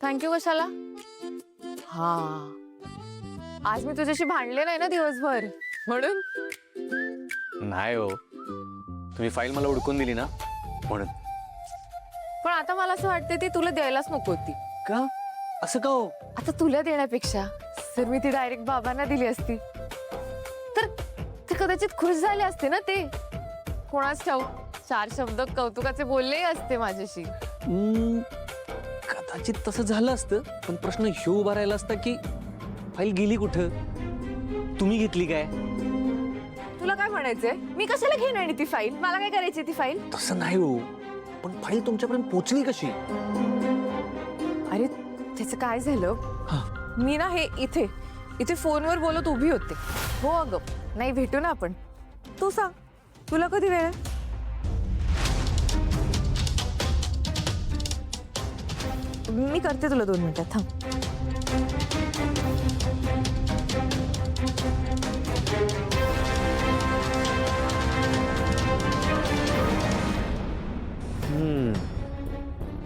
Thank you कशाला? हा, आज मी तुझ्याशी भांडले नाही ना दिवसभर म्हणून. नाही हो, तुम्ही फाईल मला उडकून दिली ना म्हणून. पण आता मला असं वाटतं ती तुला द्यायलाच नको होती. का असं का हो? आता तुला देण्यापेक्षा जर मी ती डायरेक्ट बाबांना दिली असती तर ते कदाचित खुश झाले असते ना. ते कोणाच ठाऊक 4 शब्द कौतुकाचे बोलले असते माझ्याशी. कदाचित तसं झालं असतं, पण प्रश्न ह्यो उभा राहिला असता की फाईल गेली कुठं, तुम्ही घेतली काय? तुला काय म्हणायचंय? मी कशाला घेईन आणि ती फाईल? मला काय करायची ती फाईल? तसं नाही हो, पण फाईल तुमच्यापर्यंत पोहोचली कशी? अरे त्याचं काय झालं, मी ना हे इथे इथे फोनवर बोलत उभी होते. हो अगं, नाही भेटू ना आपण. तू सांग, तुला कधी वेळ आहे? मी करते तुला 2 मिनिटात, थांब.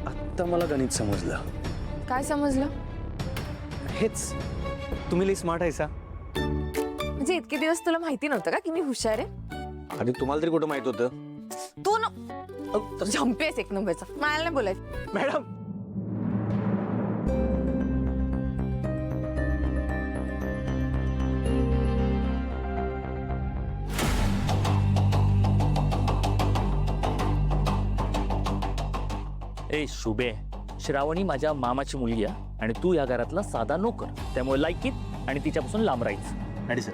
आत्ता मला गणित समजलं. काय समजलं? हेच, तुम्ही लई स्मार्ट आहेसा. म्हणजे इतके दिवस तुला माहिती नव्हतं का की मी हुशार आहे? आणि तुम्हाला तरी कुठं माहित होतं? तू ना झंपेस एक नंबरचा, मला नाही बोलायचं. मॅडम, ए शुभे, श्रावणी माझ्या मामाची मुलगी आहे आणि तू या घरातला साधा नोकर, त्यामुळे लायकीत आणि तिच्यापासून लांब राहायचं. मॅडी सर,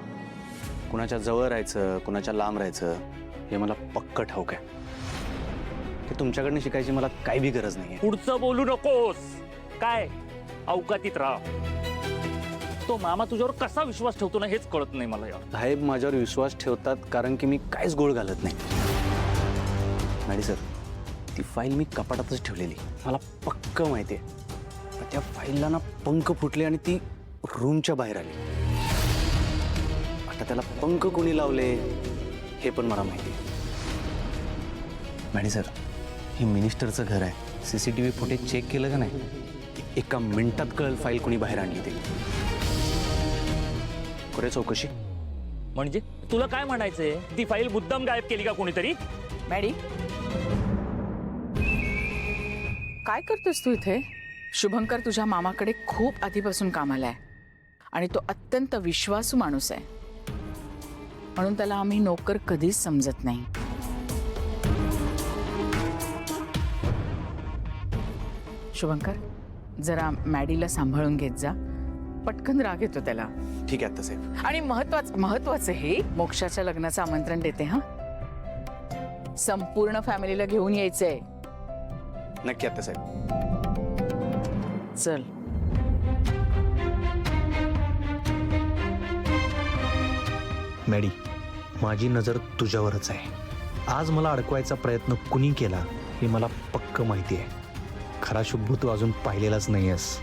कुणाच्या जवळ राहायचं कुणाच्या लांब राहायचं हे मला पक्क ठाऊक आहे. ते तुमच्याकडनं शिकायची मला काही बी गरज नाही. पुढचं बोलू नकोस. काय अवकातीत राहा. तो मामा तुझ्यावर कसा विश्वास ठेवतो ना हेच कळत नाही मला यार. साहेब माझ्यावर विश्वास ठेवतात कारण की मी काहीच गोळ घालत नाही. मॅडी सर, ती फाईल मी कपाटातच ठेवलेली, मला पक्क माहिती आहे. त्या फाईलला ना पंख फुटले आणि ती रूमच्या बाहेर आली. आता त्याला पंख कोणी लावले हे पण मला माहिती आहे. मॅडी सर, हे मिनिस्टरचं घर आहे. CCTV फुटेज चेक केलं का नाही की एका मिनिटात कळेल फाईल कोणी बाहेर आणली ते. करे चौकशी. म्हणजे तुला काय म्हणायचंय? ती फाईल मुद्दाम गायब केली का कोणीतरी? मॅडी, काय करतोस तू इथे? शुभंकर तुझ्या मामाकडे खूप आधीपासून कामाला आहे आणि तो अत्यंत विश्वासू माणूस आहे, म्हणून त्याला आम्ही नोकर कधीच समजत नाही. शुभंकर, जरा मॅडीला सांभाळून घेत जा. पटकन राग येतो त्याला. ठीक आहे आता साहेब. आणि महत्वाचं हे, मोक्षाच्या लग्नाचं आमंत्रण देते. हा, संपूर्ण फॅमिलीला घेऊन यायचंय. नक्की आता साहेब. चल. मॅडी, माझी नजर तुझ्यावरच आहे. आज मला अडकवायचा प्रयत्न कुणी केला हे मला पक्क माहिती आहे. खरा शुभ तू अजून पाहिलेलाच नाही आहेस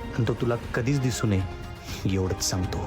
आणि तो तुला कधीच दिसू नये एवढंच सांगतो.